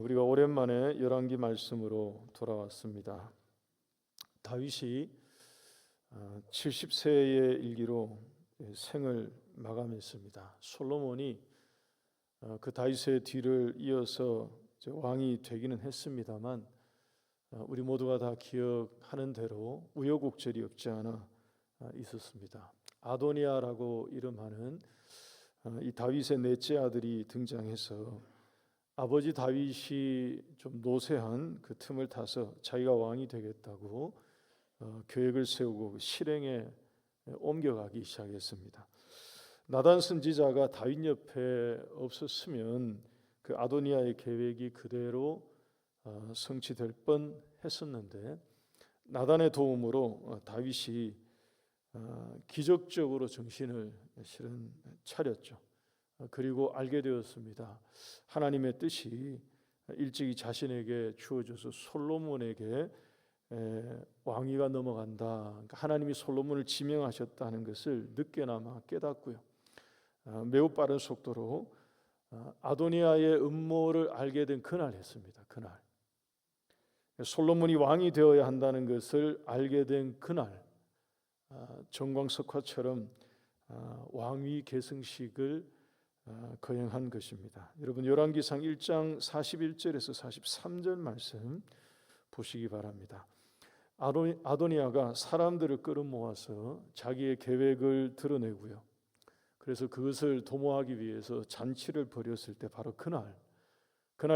우리가 오랜만에 열왕기 말씀으로 돌아왔습니다. 다윗이 70세의 일기로 생을 마감했습니다. 솔로몬이 그 다윗의 뒤를 이어서 왕이 되기는 했습니다만 우리 모두가 다 기억하는 대로 우여곡절이 없지 않아 있었습니다. 아도니아라고 이름하는 이 다윗의 넷째 아들이 등장해서 아버지 다윗이 좀 노쇠한 그 틈을 타서 자기가 왕이 되겠다고 계획을 세우고 실행에 옮겨가기 시작했습니다. 나단 선지자가 다윗 옆에 없었으면 그 아도니아의 계획이 그대로 성취될 뻔했었는데 나단의 도움으로 다윗이 기적적으로 정신을 실은 차렸죠. 그리고 알게 되었습니다. 하나님의 뜻이 일찍이 자신에게 주어져서 솔로몬에게 왕위가 넘어간다. 그러니까 하나님이 솔로몬을 지명하셨다는 것을 늦게나마 깨닫고요. 매우 빠른 속도로 아도니아의 음모를 알게 된 그날 했습니다. 그날 솔로몬이 왕이 되어야 한다는 것을 알게 된 그날 정광석화처럼 왕위 계승식을 거행한 것입니다. 여러분 열왕기상 1장 41절에서 43절 말씀 보시기 바랍니다. 아도니아가 사람들을 끌어모아서 자기의 계획을 드러내고요. 그래서 그것을 도모하기 위해서 잔치를 벌였을 때 바로 그날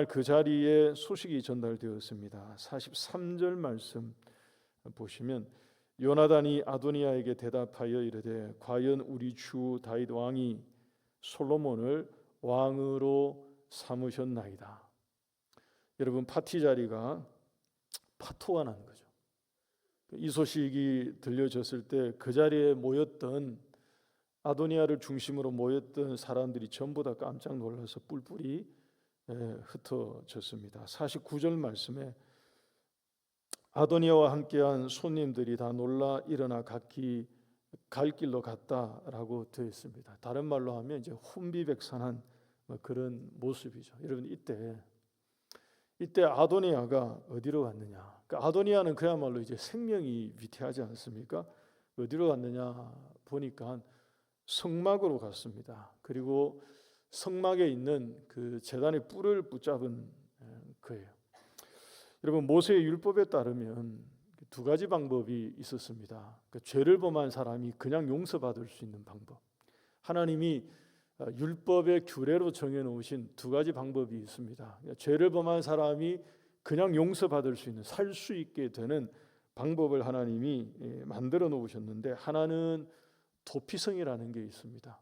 그 자리에 소식이 전달되었습니다. 43절 말씀 보시면 요나단이 아도니아에게 대답하여 이르되 과연 우리 주 다윗 왕이 솔로몬을 왕으로 삼으셨나이다. 여러분 파티 자리가 파토가 난 거죠. 이 소식이 들려졌을 때 그 자리에 모였던 아도니아를 중심으로 모였던 사람들이 전부 다 깜짝 놀라서 뿔뿔이 흩어졌습니다. 49절 말씀에 아도니아와 함께한 손님들이 다 놀라 일어나 각기 갈 길로 갔다라고 되어 있습니다. 다른 말로 하면 이제 혼비백산한 그런 모습이죠. 여러분 이때 아도니아가 어디로 갔느냐? 그러니까 아도니아는 그야말로 이제 생명이 위태하지 않습니까? 어디로 갔느냐 보니까 성막으로 갔습니다. 그리고 성막에 있는 그 제단의 뿔을 붙잡은 거예요. 여러분 모세의 율법에 따르면 두 가지 방법이 있었습니다. 그러니까 죄를 범한 사람이 그냥 용서받을 수 있는 방법. 하나님이 율법의 규례로 정해놓으신 두 가지 방법이 있습니다. 그러니까 죄를 범한 사람이 그냥 용서받을 수 있는 살 수 있게 되는 방법을 하나님이 만들어 놓으셨는데 하나는 도피성이라는 게 있습니다.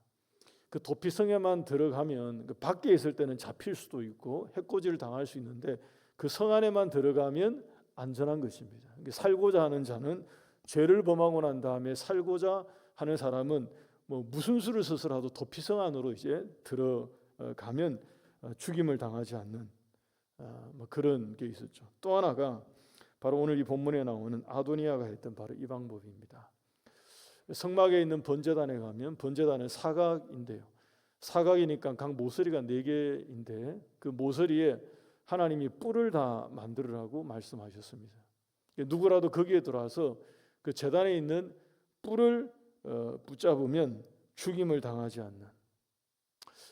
그 도피성에만 들어가면 그 밖에 있을 때는 잡힐 수도 있고 해코지를 당할 수 있는데 그 성 안에만 들어가면 안전한 것입니다. 살고자 하는 자는 죄를 범하고 난 다음에 살고자 하는 사람은 뭐 무슨 수를 써서라도 도피성 안으로 이제 들어가면 죽임을 당하지 않는 뭐 그런 게 있었죠. 또 하나가 바로 오늘 이 본문에 나오는 아도니아가 했던 바로 이 방법입니다. 성막에 있는 번제단에 가면 번제단은 사각인데요. 사각이니까 각 모서리가 4개인데 그 모서리에 하나님이 뿔을 다 만들으라고 말씀하셨습니다. 누구라도 거기에 들어와서 그 제단에 있는 뿔을 붙잡으면 죽임을 당하지 않는.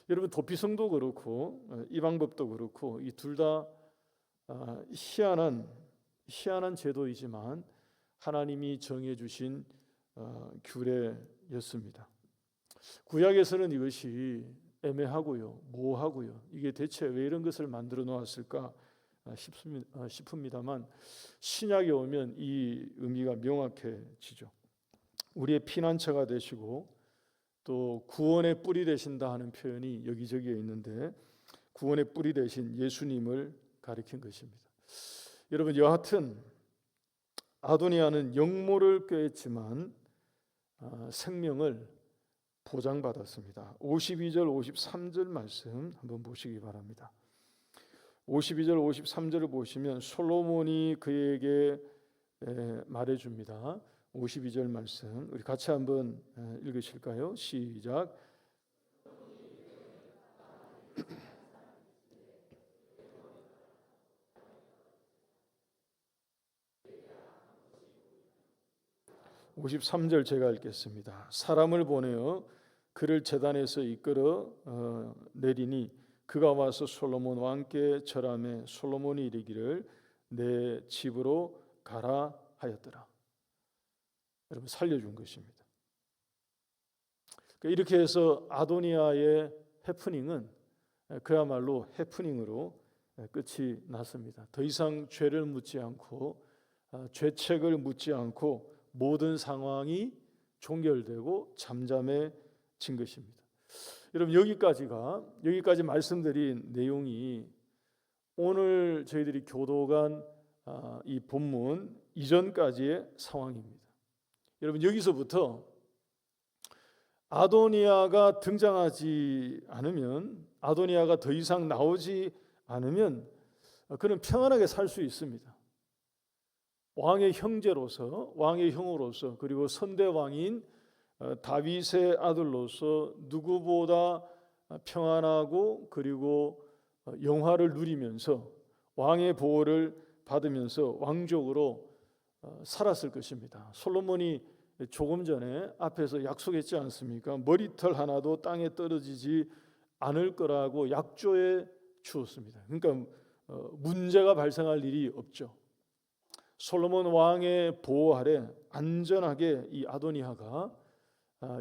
여러분 도피성도 그렇고 이 방법도 그렇고 이 둘 다 희한한 제도이지만 하나님이 정해주신 규례였습니다. 구약에서는 이것이 애매하고요, 모호하고요. 이게 대체 왜 이런 것을 만들어 놓았을까 싶습니다만 신약에 오면 이 의미가 명확해지죠. 우리의 피난처가 되시고 또 구원의 뿔이 되신다 하는 표현이 여기저기에 있는데 구원의 뿔이 되신 예수님을 가리킨 것입니다. 여러분 여하튼 아도니아는 영모를 꾀했지만 생명을 보장받았습니다. 52절 53절 말씀 한번 보시기 바랍니다. 52절 53절을 보시면 솔로몬이 그에게 말해줍니다. 52절 말씀 우리 같이 한번 읽으실까요? 시작. 53절 제가 읽겠습니다. 사람을 보내어 그를 제단에서 이끌어 내리니 그가 와서 솔로몬 왕께 절하매 솔로몬이 이르기를 내 집으로 가라 하였더라. 여러분, 살려준 것입니다. 이렇게 해서 아도니아의 해프닝은 그야말로 해프닝으로 끝이 났습니다. 더 이상 죄를 묻지 않고 죄책을 묻지 않고 모든 상황이 종결되고 잠잠해진 것입니다. 여러분, 여기까지 말씀드린 내용이 오늘 저희들이 교도관 이 본문 이전까지의 상황입니다. 여러분, 여기서부터 아도니아가 등장하지 않으면, 아도니아가 더 이상 나오지 않으면 그는 평안하게 살 수 있습니다. 왕의 형제로서, 왕의 형으로서, 그리고 선대 왕인 다윗의 아들로서 누구보다 평안하고 그리고 영화를 누리면서 왕의 보호를 받으면서 왕족으로 살았을 것입니다. 솔로몬이 조금 전에 앞에서 약속했지 않습니까? 머리털 하나도 땅에 떨어지지 않을 거라고 약조해 주었습니다. 그러니까 문제가 발생할 일이 없죠. 솔로몬 왕의 보호 아래 안전하게 이 아도니아가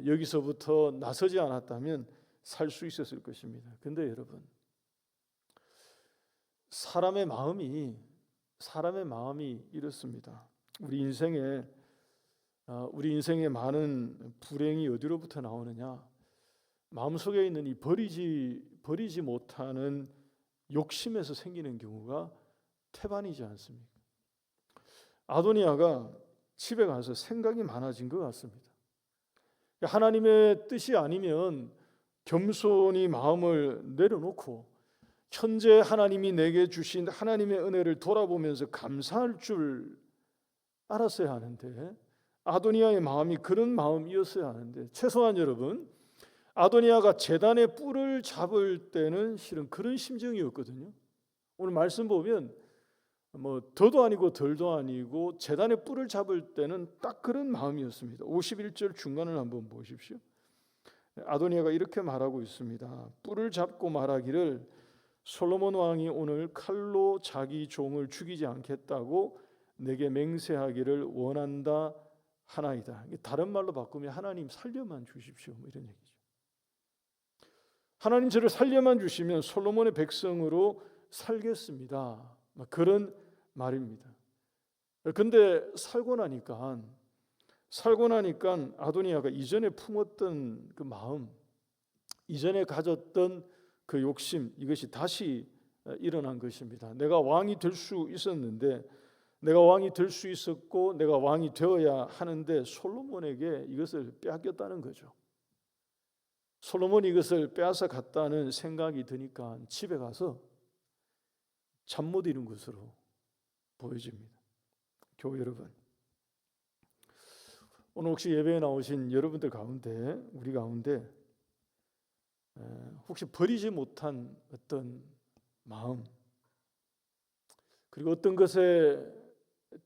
여기서부터 나서지 않았다면 살 수 있었을 것입니다. 그런데 여러분, 사람의 마음이 이렇습니다. 우리 인생의 많은 불행이 어디로부터 나오느냐? 마음속에 있는 이 버리지 못하는 욕심에서 생기는 경우가 태반이지 않습니까? 아도니아가 집에 가서 생각이 많아진 것 같습니다. 하나님의 뜻이 아니면 겸손히 마음을 내려놓고 현재 하나님이 내게 주신 하나님의 은혜를 돌아보면서 감사할 줄 알았어야 하는데, 아도니아의 마음이 그런 마음이었어야 하는데, 최소한 여러분, 아도니아가 제단의 뿔을 잡을 때는 실은 그런 심정이었거든요. 오늘 말씀 보면 더도 아니고 덜도 아니고 제단의 뿔을 잡을 때는 딱 그런 마음이었습니다. 51절 중간을 한번 보십시오. 아도니아가 이렇게 말하고 있습니다. 뿔을 잡고 말하기를 솔로몬 왕이 오늘 칼로 자기 종을 죽이지 않겠다고 내게 맹세하기를 원한다 하나이다. 다른 말로 바꾸면 하나님 살려만 주십시오, 이런 얘기죠. 하나님 저를 살려만 주시면 솔로몬의 백성으로 살겠습니다, 그런 말입니다. 그런데 살고 나니까 아도니아가 이전에 품었던 그 마음, 이전에 가졌던 그 욕심, 이것이 다시 일어난 것입니다. 내가 왕이 될 수 있었는데, 내가 왕이 될 수 있었고 내가 왕이 되어야 하는데 솔로몬에게 이것을 빼앗겼다는 거죠. 솔로몬이 이것을 빼앗아 갔다는 생각이 드니까 집에 가서 잠 못 이룬 것으로 보여집니다. 교회 여러분, 오늘 혹시 예배에 나오신 여러분들 가운데, 우리 가운데 혹시 버리지 못한 어떤 마음, 그리고 어떤 것에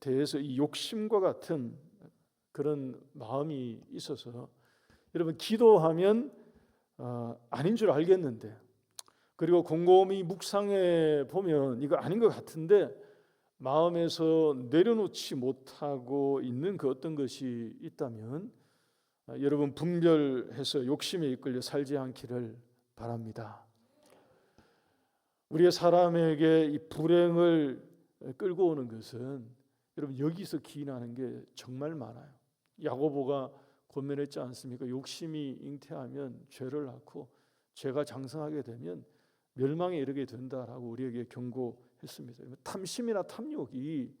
대해서 이 욕심과 같은 그런 마음이 있어서 여러분, 기도하면 아닌 줄 알겠는데, 그리고 곰곰이 묵상해 보면 이거 아닌 것 같은데 마음에서 내려놓지 못하고 있는 그 어떤 것이 있다면 여러분, 분별해서 욕심에 이끌려 살지 않기를 바랍니다. 우리의 사람에게 이 불행을 끌고 오는 것은 여러분, 여기서 기인하는 게 정말 많아요. 야고보가 권면했지 않습니까? 욕심이 잉태하면 죄를 낳고 죄가 장성하게 되면 멸망에 이르게 된다라고 우리에게 경고했습니다. 탐심이나 탐욕이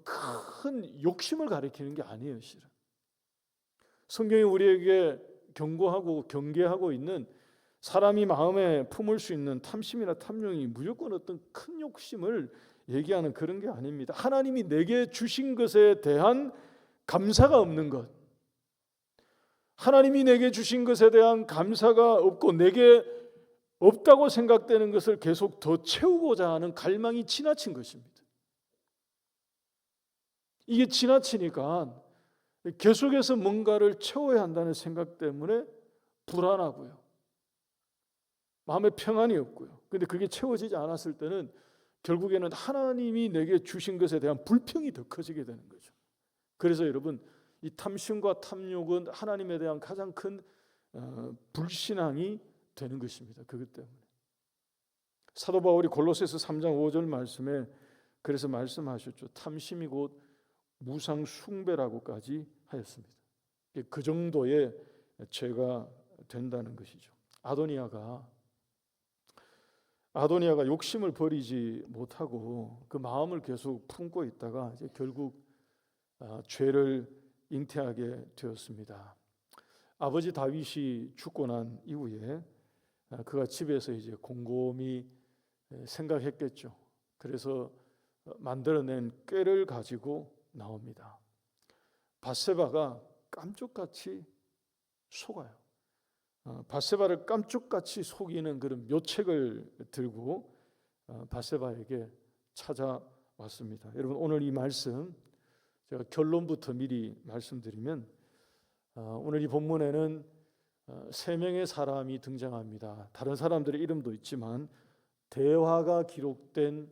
큰 욕심을 가리키는 게 아니에요. 실은 성경이 우리에게 경고하고 경계하고 있는, 사람이 마음에 품을 수 있는 탐심이나 탐욕이 무조건 어떤 큰 욕심을 얘기하는 그런 게 아닙니다. 하나님이 내게 주신 것에 대한 감사가 없는 것, 하나님이 내게 주신 것에 대한 감사가 없고 내게 없다고 생각되는 것을 계속 더 채우고자 하는 갈망이 지나친 것입니다. 이게 지나치니까 계속해서 뭔가를 채워야 한다는 생각 때문에 불안하고요. 마음에 평안이 없고요. 근데 그게 채워지지 않았을 때는 결국에는 하나님이 내게 주신 것에 대한 불평이 더 커지게 되는 거죠. 그래서 여러분, 이 탐심과 탐욕은 하나님에 대한 가장 큰 불신앙이 되는 것입니다. 그것 때문에 사도 바울이 골로새서 3장 5절 말씀에 그래서 말씀하셨죠. 탐심이 곧 무상 숭배라고까지 하였습니다. 그 정도의 죄가 된다는 것이죠. 아도니아가 욕심을 버리지 못하고 그 마음을 계속 품고 있다가 이제 결국 죄를 잉태하게 되었습니다. 아버지 다윗이 죽고 난 이후에 그가 집에서 이제 곰곰이 생각했겠죠. 그래서 만들어낸 꾀를 가지고 나옵니다. 밧세바가 깜짝같이 속아요. 밧세바를 깜짝같이 속이는 그런 묘책을 들고 밧세바에게 찾아왔습니다. 여러분, 오늘 이 말씀 제가 결론부터 미리 말씀드리면 오늘 이 본문에는 세 명의 사람이 등장합니다. 다른 사람들의 이름도 있지만 대화가 기록된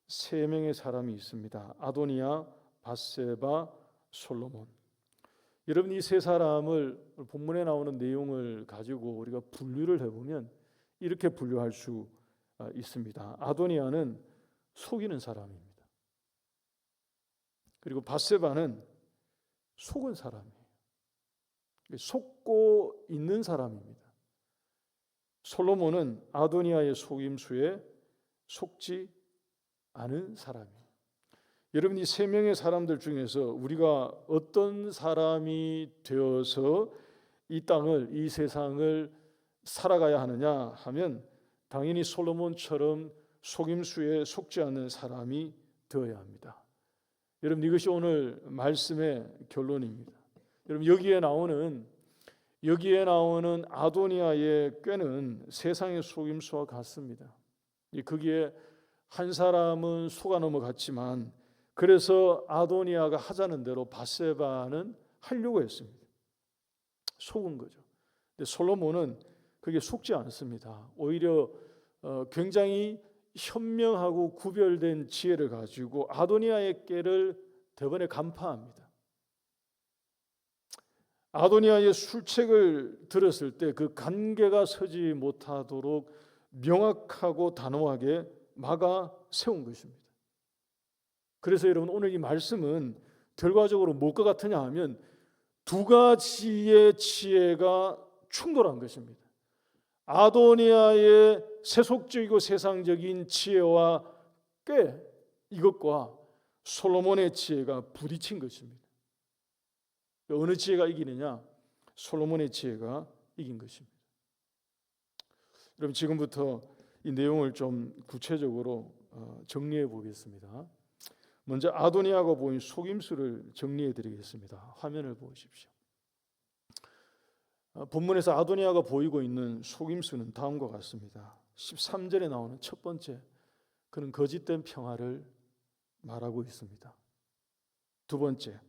세 명의 사람이 있습니다. 아도니아, 밧세바, 솔로몬. 여러분, 이 세 사람을 본문에 나오는 내용을 가지고 우리가 분류를 해보면 이렇게 분류할 수 있습니다. 아도니아는 속이는 사람입니다. 그리고 밧세바는 속은 사람이에요. 속고 있는 사람입니다. 솔로몬은 아도니아의 속임수에 속지 않은 사람이에요. 여러분, 이 세 명의 사람들 중에서 우리가 어떤 사람이 되어서 이 땅을, 이 세상을 살아가야 하느냐 하면 당연히 솔로몬처럼 속임수에 속지 않는 사람이 되어야 합니다. 여러분, 이것이 오늘 말씀의 결론입니다. 여러분, 여기에 나오는 아도니아의 꾀는 세상의 속임수와 같습니다. 거기에 한 사람은 속아 넘어갔지만 그래서 아도니아가 하자는 대로 밧세바는 하려고 했습니다. 속은 거죠. 근데 솔로몬은 그게 속지 않습니다. 오히려 굉장히 현명하고 구별된 지혜를 가지고 아도니아의 꾀를 대번에 간파합니다. 아도니아의 술책을 들었을 때 그 관계가 서지 못하도록 명확하고 단호하게 막아 세운 것입니다. 그래서 여러분, 오늘 이 말씀은 결과적으로 무엇과 같으냐 하면 두 가지의 지혜가 충돌한 것입니다. 아도니아의 세속적이고 세상적인 지혜와 꾀, 이것과 솔로몬의 지혜가 부딪힌 것입니다. 어느 지혜가 이기느냐? 솔로몬의 지혜가 이긴 것입니다. 여러분, 지금부터 이 내용을 좀 구체적으로 정리해 보겠습니다. 먼저 아도니아가 보인 속임수를 정리해 드리겠습니다. 화면을 보십시오. 본문에서 아도니아가 보이고 있는 속임수는 다음과 같습니다. 13절에 나오는 첫 번째, 그는 거짓된 평화를 말하고 있습니다. 두 번째,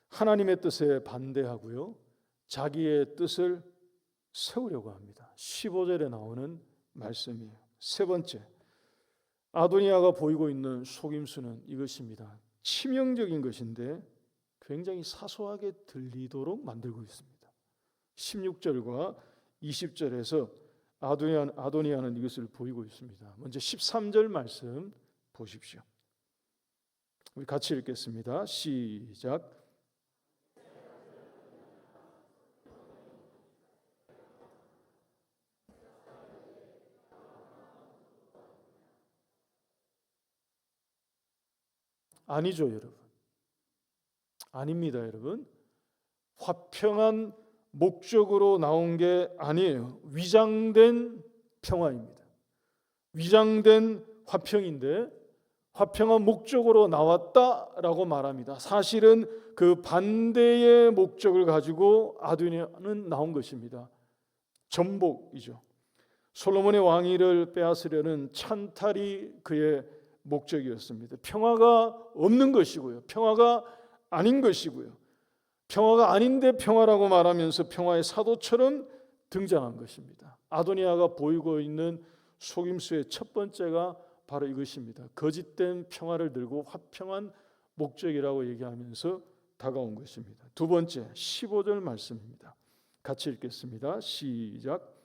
하나님의 뜻에 반대하고요, 자기의 뜻을 세우려고 합니다. 15절에 나오는 말씀이에요. 세 번째, 아도니아가 보이고 있는 속임수는 이것입니다. 치명적인 것인데 굉장히 사소하게 들리도록 만들고 있습니다. 16절과 20절에서 아도니아는 이것을 보이고 있습니다. 먼저 13절 말씀 보십시오. 우리 같이 읽겠습니다. 시작. 아니죠, 여러분. 아닙니다, 여러분. 화평한 목적으로 나온 게 아니에요. 위장된 평화입니다. 위장된 화평인데 화평한 목적으로 나왔다라고 말합니다. 사실은 그 반대의 목적을 가지고 아도니아는 나온 것입니다. 전복이죠. 솔로몬의 왕위를 빼앗으려는 찬탈이 그의 목적이었습니다. 평화가 없는 것이고요, 평화가 아닌 것이고요. 평화가 아닌데 평화라고 말하면서 평화의 사도처럼 등장한 것입니다. 아도니아가 보이고 있는 속임수의 첫 번째가 바로 이것입니다. 거짓된 평화를 들고 화평한 목적이라고 얘기하면서 다가온 것입니다. 두 번째 15절 말씀입니다. 같이 읽겠습니다. 시작.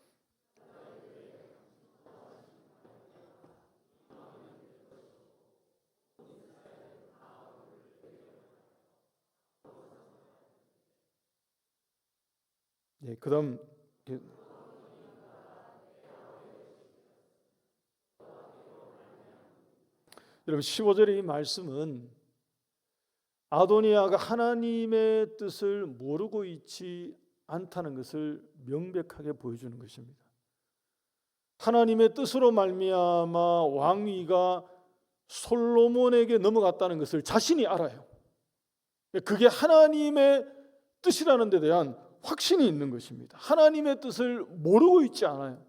예, 그다음 여러분 15절의 이 말씀은 아도니아가 하나님의 뜻을 모르고 있지 않다는 것을 명백하게 보여주는 것입니다. 하나님의 뜻으로 말미암아 왕위가 솔로몬에게 넘어갔다는 것을 자신이 알아요. 그게 하나님의 뜻이라는 데 대한 확신이 있는 것입니다. 하나님의 뜻을 모르고 있지 않아요.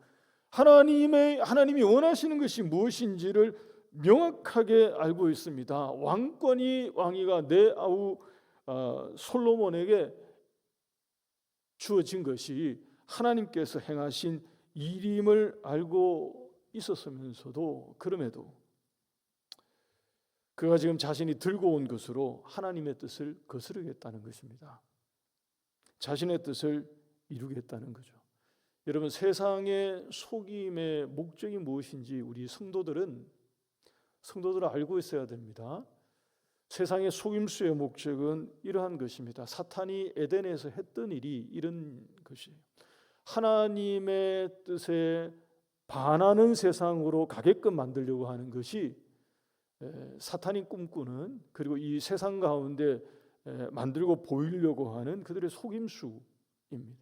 하나님이 원하시는 것이 무엇인지를 명확하게 알고 있습니다. 왕위가 내 아우 솔로몬에게 주어진 것이 하나님께서 행하신 일임을 알고 있었으면서도 그럼에도 그가 지금 자신이 들고 온 것으로 하나님의 뜻을 거스르겠다는 것입니다. 자신의 뜻을 이루겠다는 거죠. 여러분, 세상의 속임의 목적이 무엇인지 우리 성도들은 알고 있어야 됩니다. 세상의 속임수의 목적은 이러한 것입니다. 사탄이 에덴에서 했던 일이 이런 것이에요. 하나님의 뜻에 반하는 세상으로 가게끔 만들려고 하는 것이 사탄이 꿈꾸는, 그리고 이 세상 가운데 만들고 보이려고 하는 그들의 속임수입니다.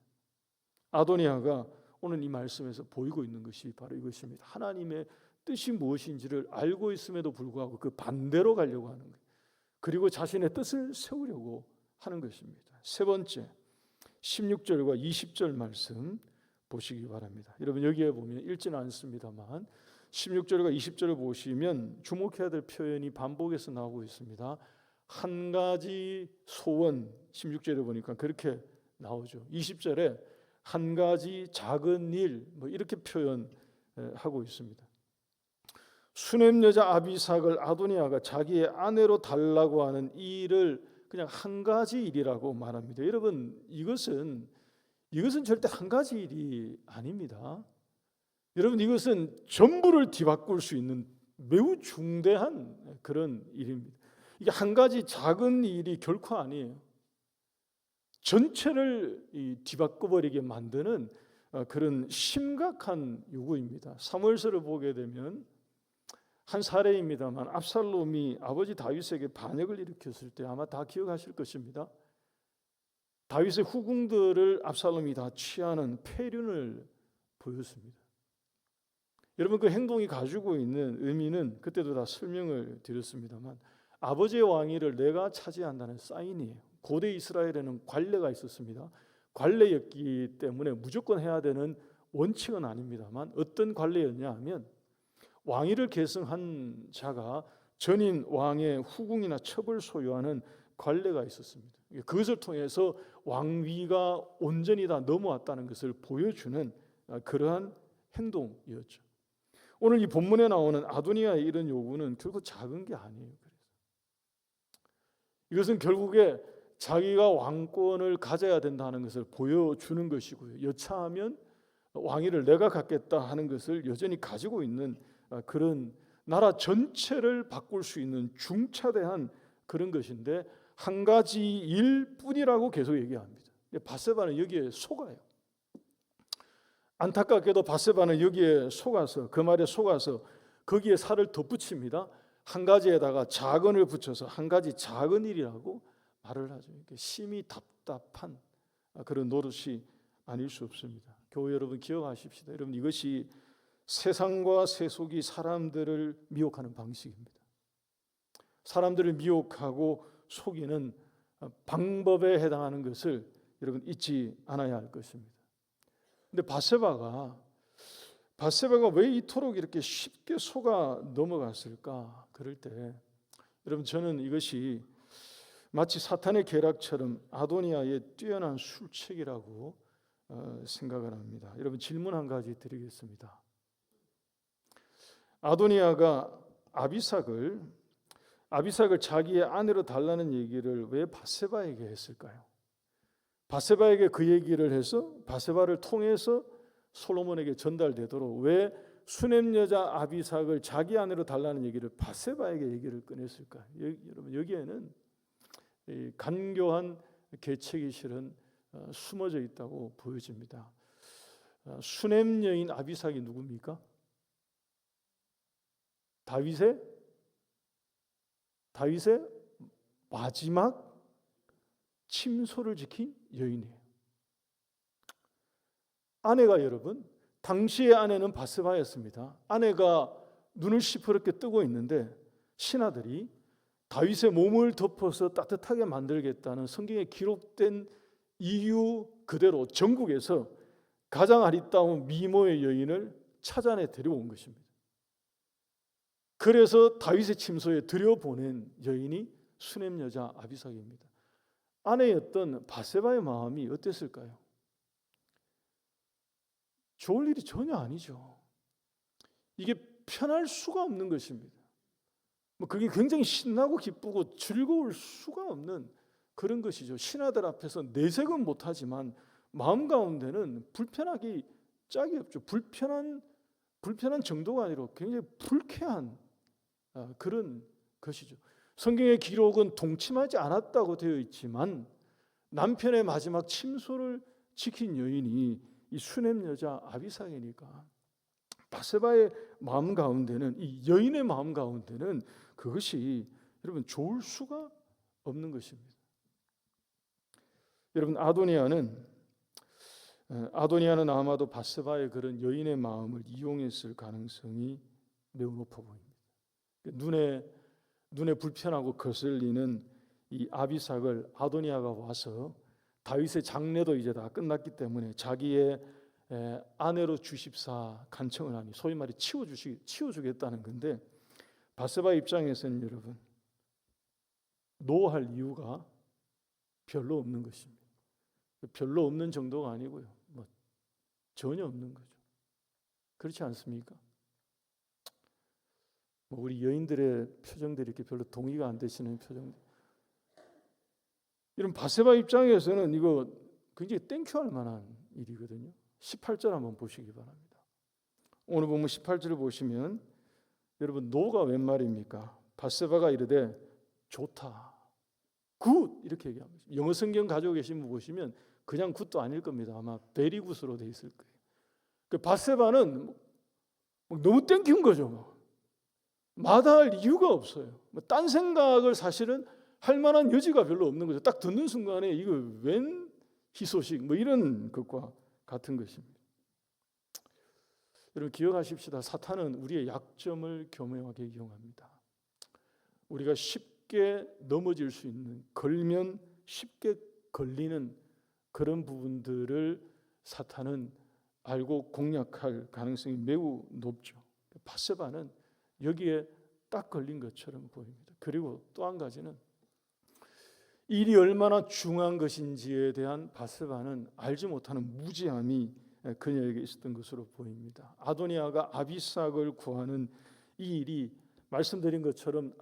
아도니아가 오늘 이 말씀에서 보이고 있는 것이 바로 이것입니다. 하나님의 뜻이 무엇인지를 알고 있음에도 불구하고 그 반대로 가려고 하는 거예요. 그리고 자신의 뜻을 세우려고 하는 것입니다. 세 번째 16절과 20절 말씀 보시기 바랍니다. 여러분, 여기에 보면 읽지는 않습니다만 16절과 20절을 보시면 주목해야 될 표현이 반복해서 나오고 있습니다. 한 가지 소원, 16절에 보니까 그렇게 나오죠. 20절에 한 가지 작은 일, 이렇게 표현하고 있습니다. 수넴 여자 아비삭을 아도니아가 자기의 아내로 달라고 하는 이 일을 그냥 한 가지 일이라고 말합니다. 여러분, 이것은 절대 한 가지 일이 아닙니다. 여러분, 이것은 전부를 뒤바꿀 수 있는 매우 중대한 그런 일입니다. 이게 한 가지 작은 일이 결코 아니에요. 전체를 뒤바꿔버리게 만드는 그런 심각한 요구입니다. 사무엘서를 보게 되면 한 사례입니다만 압살롬이 아버지 다윗에게 반역을 일으켰을 때 아마 다 기억하실 것입니다. 다윗의 후궁들을 압살롬이 다 취하는 폐륜을 보였습니다. 여러분, 그 행동이 가지고 있는 의미는 그때도 다 설명을 드렸습니다만 아버지의 왕위를 내가 차지한다는 사인이에요. 고대 이스라엘에는 관례가 있었습니다. 관례였기 때문에 무조건 해야 되는 원칙은 아닙니다만 어떤 관례였냐 하면 왕위를 계승한 자가 전임 왕의 후궁이나 첩을 소유하는 관례가 있었습니다. 그것을 통해서 왕위가 온전히 다 넘어왔다는 것을 보여주는 그러한 행동이었죠. 오늘 이 본문에 나오는 아도니아의 이런 요구는 결국 작은 게 아니에요. 이것은 결국에 자기가 왕권을 가져야 된다는 것을 보여주는 것이고요. 여차하면 왕위를 내가 갖겠다 하는 것을 여전히 가지고 있는 그런 나라 전체를 바꿀 수 있는 중차대한 그런 것인데 한 가지 일뿐이라고 계속 얘기합니다. 밧세바는 여기에 속아요. 안타깝게도 밧세바는 여기에 속아서, 그 말에 속아서 거기에 살을 덧붙입니다. 한 가지에다가 작은을 붙여서 한 가지 작은 일이라고 말을 하죠. 심히 답답한 그런 노릇이 아닐 수 없습니다. 교회 여러분, 기억하십시다. 여러분, 이것이 세상과 세속이 사람들을 미혹하는 방식입니다. 사람들을 미혹하고 속이는 방법에 해당하는 것을 여러분 잊지 않아야 할 것입니다. 근데 밧세바가 왜 이토록 이렇게 쉽게 속아 넘어갔을까? 그럴 때 여러분, 저는 이것이 마치 사탄의 계략처럼 아도니아의 뛰어난 술책이라고 생각을 합니다. 여러분, 질문 한 가지 드리겠습니다. 아도니아가 아비삭을 자기의 아내로 달라는 얘기를 왜 밧세바에게 했을까요? 밧세바에게 그 얘기를 해서 밧세바를 통해서 솔로몬에게 전달되도록 왜 수넴 여자 아비삭을 자기 아내로 달라는 얘기를 밧세바에게 얘기를 꺼냈을까요? 여러분, 여기에는 간교한 계책이 실은 숨어져 있다고 보여집니다. 수넴 여인 아비삭이 누굽니까? 다윗의 마지막 침소를 지킨 여인이에요. 아내가, 여러분, 당시의 아내는 밧세바였습니다. 아내가 눈을 시퍼렇게 뜨고 있는데 신하들이 다윗의 몸을 덮어서 따뜻하게 만들겠다는 성경에 기록된 이유 그대로 전국에서 가장 아리따운 미모의 여인을 찾아내 데려온 것입니다. 그래서 다윗의 침소에 들여보낸 여인이 수넴 여자 아비삭입니다. 아내였던 밧세바의 마음이 어땠을까요? 좋을 일이 전혀 아니죠. 이게 편할 수가 없는 것입니다. 그게 굉장히 신나고 기쁘고 즐거울 수가 없는 그런 것이죠. 신하들 앞에서 내색은 못하지만 마음 가운데는 불편하기 짝이 없죠. 불편한 정도가 아니라 굉장히 불쾌한 그런 것이죠. 성경의 기록은 동침하지 않았다고 되어 있지만 남편의 마지막 침소를 지킨 여인이 이 수넴 여자 아비삭이니까 밧세바의 마음 가운데는, 이 여인의 마음 가운데는 그것이 여러분 좋을 수가 없는 것입니다. 여러분, 아도니아는 아마도 밧세바의 그런 여인의 마음을 이용했을 가능성이 매우 높아 보입니다. 눈에 불편하고 거슬리는 이 아비삭을 아도니아가 와서 다윗의 장례도 이제 다 끝났기 때문에 자기의 아내로 주십사 간청을 하니 소위 말해 치워주겠다는 건데, 밧세바 입장에서는 여러분 노할 이유가 별로 없는 것입니다. 별로 없는 정도가 아니고요, 전혀 없는 거죠. 그렇지 않습니까? 우리 여인들의 표정들이 이렇게 별로 동의가 안 되시는 표정들. 이런 밧세바 입장에서는 이거 굉장히 땡큐할 만한 일이거든요. 18절 한번 보시기 바랍니다. 오늘 보면 18절을 보시면 여러분, 노가 웬 말입니까? 밧세바가 이르되 좋다, 굿, 이렇게 얘기합니다. 영어 성경 가지고 계신 분 보시면 그냥 굿도 아닐 겁니다. 아마 베리 굿으로 돼 있을 거예요. 그 밧세바는 너무 땡큐인 거죠. 마다할 이유가 없어요. 딴 생각을 사실은 할 만한 여지가 별로 없는 거죠. 딱 듣는 순간에 이거 웬 희소식, 이런 것과 같은 것입니다. 여러분, 기억하십시다. 사탄은 우리의 약점을 교묘하게 이용합니다. 우리가 쉽게 넘어질 수 있는, 걸면 쉽게 걸리는 그런 부분들을 사탄은 알고 공략할 가능성이 매우 높죠. 밧세바는 여기에 딱 걸린 것처럼 보입니다. 그리고 또 한 가지는 일이 얼마나 중요한 것인지에 대한 밧세바는 알지 못하는 무지함이 그녀에게 있었던 것으로 보입니다. 아도니아가 아비삭을 구하는 이 일이 말씀드린 것처럼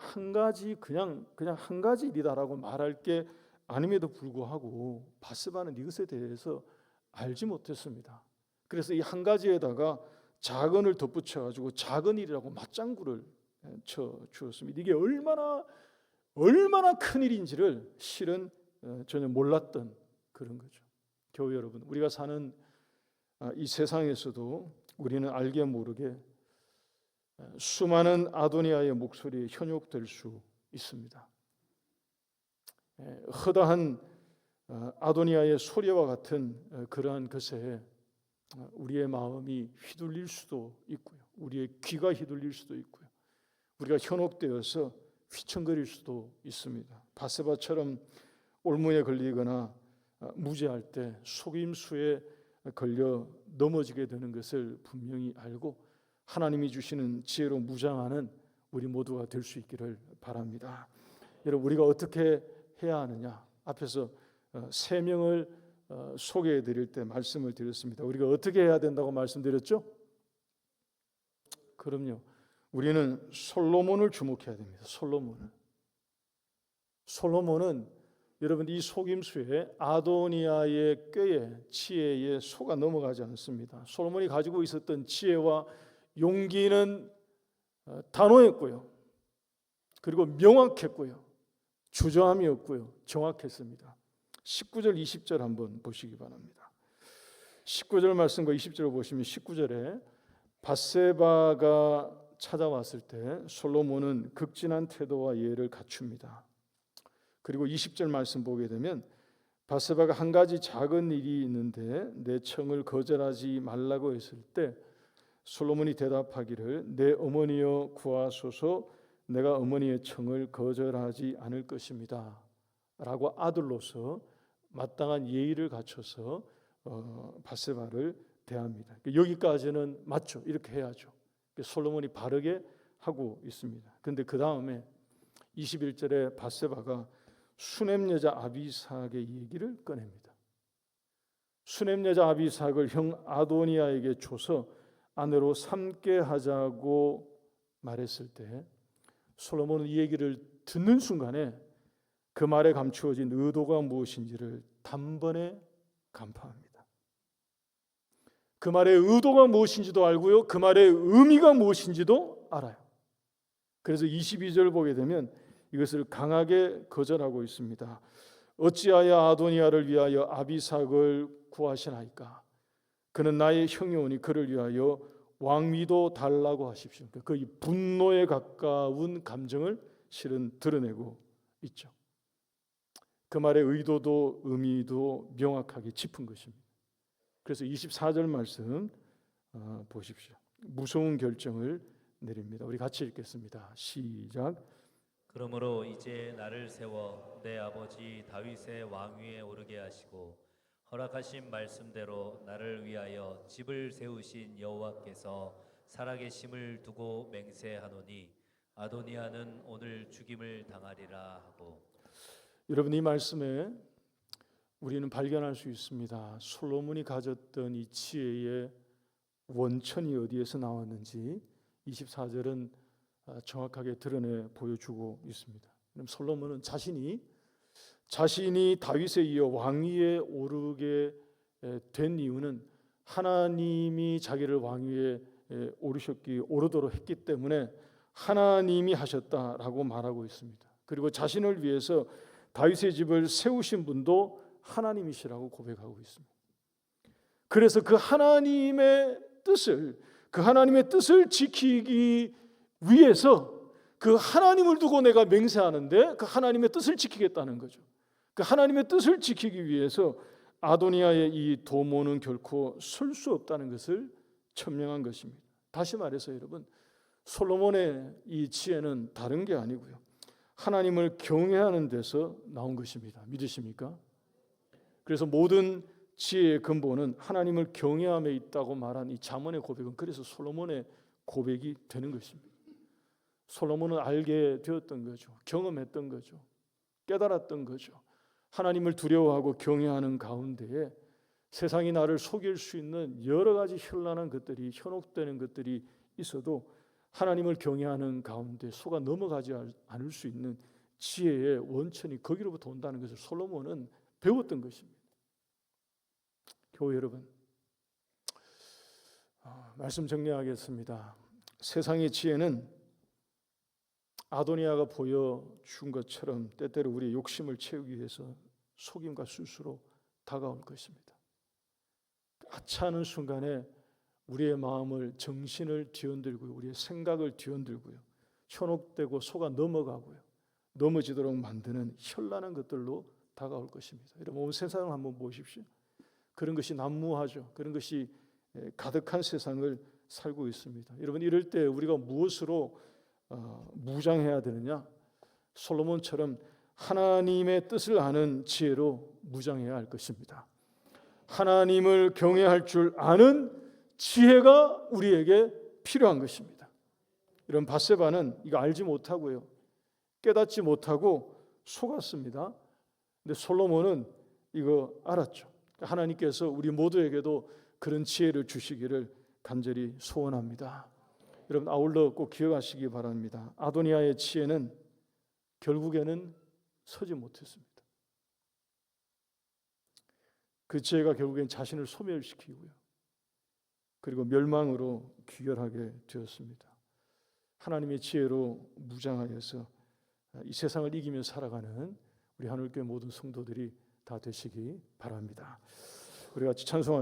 그냥 한 가지 일이다라고 말할 게 아님에도 불구하고 밧세바는 이것에 대해서 알지 못했습니다. 그래서 이 한 가지에다가 작은을 덧붙여 가지고 작은 일이라고 맞장구를 쳐 주었습니다. 이게 얼마나 큰 일인지를 실은 전혀 몰랐던 그런 거죠. 교회 여러분, 우리가 사는 이 세상에서도 우리는 알게 모르게 수많은 아도니아의 목소리에 현혹될 수 있습니다. 허다한 아도니아의 소리와 같은 그러한 것에 우리의 마음이 휘둘릴 수도 있고요, 우리의 귀가 휘둘릴 수도 있고요, 우리가 현혹되어서 휘청거릴 수도 있습니다. 밧세바처럼 올무에 걸리거나 무죄할 때 속임수에 걸려 넘어지게 되는 것을 분명히 알고 하나님이 주시는 지혜로 무장하는 우리 모두가 될 수 있기를 바랍니다. 여러분, 우리가 어떻게 해야 하느냐? 앞에서 세 명을 소개해 드릴 때 말씀을 드렸습니다. 우리가 어떻게 해야 된다고 말씀드렸죠? 그럼요. 우리는 솔로몬을 주목해야 됩니다. 솔로몬은 여러분 이 속임수에 아도니아의 꾀에 지혜에 속아 넘어가지 않습니다. 솔로몬이 가지고 있었던 지혜와 용기는 단호했고요. 그리고 명확했고요. 주저함이 없고요. 정확했습니다. 19절 20절 한번 보시기 바랍니다. 19절 말씀과 20절을 보시면 19절에 밧세바가 찾아왔을 때 솔로몬은 극진한 태도와 예를 갖춥니다. 그리고 20절 말씀 보게 되면 밧세바가 한 가지 작은 일이 있는데 내 청을 거절하지 말라고 했을 때 솔로몬이 대답하기를 내 어머니여 구하소서 내가 어머니의 청을 거절하지 않을 것입니다 라고 아들로서 마땅한 예의를 갖춰서 밧세바를 대합니다. 여기까지는 맞죠. 이렇게 해야죠. 솔로몬이 바르게 하고 있습니다. 그런데 그 다음에 21절에 밧세바가 수넴 여자 아비삭의 얘기를 꺼냅니다. 수넴 여자 아비삭을 형 아도니아에게 줘서 아내로 삼게 하자고 말했을 때 솔로몬은 이 얘기를 듣는 순간에 그 말에 감추어진 의도가 무엇인지를 단번에 간파합니다. 그 말의 의도가 무엇인지도 알고요. 그 말의 의미가 무엇인지도 알아요. 그래서 22절 보게 되면 이것을 강하게 거절하고 있습니다. 어찌하여 아도니아를 위하여 아비삭을 구하시나이까? 그는 나의 형이오니 그를 위하여 왕위도 달라고 하십시오. 그 분노에 가까운 감정을 실은 드러내고 있죠. 그 말의 의도도 의미도 명확하게 짚은 것입니다. 그래서 24절 말씀 보십시오. 무서운 결정을 내립니다. 우리 같이 읽겠습니다. 시작. 그러므로 이제 나를 세워 내 아버지 다윗의 왕위에 오르게 하시고 허락하신 말씀대로 나를 위하여 집을 세우신 여호와께서 살아계심을 두고 맹세하노니 아도니아는 오늘 죽임을 당하리라 하고. 여러분 이 말씀에 우리는 발견할 수 있습니다. 솔로몬이 가졌던 이 지혜의 원천이 어디에서 나왔는지 24절은 정확하게 드러내 보여주고 있습니다. 솔로몬은 자신이 다윗에 이어 왕위에 오르게 된 이유는 하나님이 자기를 왕위에 오르도록 했기 때문에 하나님이 하셨다라고 말하고 있습니다. 그리고 자신을 위해서 다윗의 집을 세우신 분도 하나님이시라고 고백하고 있습니다. 그래서 그 하나님의 뜻을 지키기 위해서 그 하나님을 두고 내가 맹세하는데 그 하나님의 뜻을 지키겠다는 거죠. 그 하나님의 뜻을 지키기 위해서 아도니아의 이 도모는 결코 설 수 없다는 것을 천명한 것입니다. 다시 말해서 여러분, 솔로몬의 이 지혜는 다른 게 아니고요, 하나님을 경외하는 데서 나온 것입니다. 믿으십니까? 그래서 모든 지혜의 근본은 하나님을 경외함에 있다고 말한 이 잠언의 고백은 그래서 솔로몬의 고백이 되는 것입니다. 솔로몬은 알게 되었던 거죠. 경험했던 거죠. 깨달았던 거죠. 하나님을 두려워하고 경외하는 가운데에 세상이 나를 속일 수 있는 여러 가지 현란한 것들이, 현혹되는 것들이 있어도 하나님을 경외하는 가운데 속아 넘어가지 않을 수 있는 지혜의 원천이 거기로부터 온다는 것을 솔로몬은 배웠던 것입니다. 교회 여러분, 말씀 정리하겠습니다. 세상의 지혜는 아도니아가 보여준 것처럼 때때로 우리의 욕심을 채우기 위해서 속임과 술수로 다가올 것입니다. 하찮은 순간에 우리의 마음을, 정신을 뒤흔들고요, 우리의 생각을 뒤흔들고요, 현혹되고 속아 넘어가고요, 넘어지도록 만드는 현란한 것들로 다가올 것입니다. 여러분, 온 세상을 한번 보십시오. 그런 것이 난무하죠. 그런 것이 가득한 세상을 살고 있습니다. 여러분, 이럴 때 우리가 무엇으로 무장해야 되느냐? 솔로몬처럼 하나님의 뜻을 아는 지혜로 무장해야 할 것입니다. 하나님을 경외할 줄 아는 지혜가 우리에게 필요한 것입니다. 이런 밧세바는 이거 알지 못하고요, 깨닫지 못하고 속았습니다. 근데 솔로몬은 이거 알았죠. 하나님께서 우리 모두에게도 그런 지혜를 주시기를 간절히 소원합니다. 여러분 아울러 꼭 기억하시기 바랍니다. 아도니아의 지혜는 결국에는 서지 못했습니다. 그 지혜가 결국엔 자신을 소멸시키고요. 그리고 멸망으로 귀결하게 되었습니다. 하나님의 지혜로 무장하여서 이 세상을 이기며 살아가는 우리 하늘교회 모든 성도들이 다 되시기 바랍니다. 우리 같이 찬송합니다.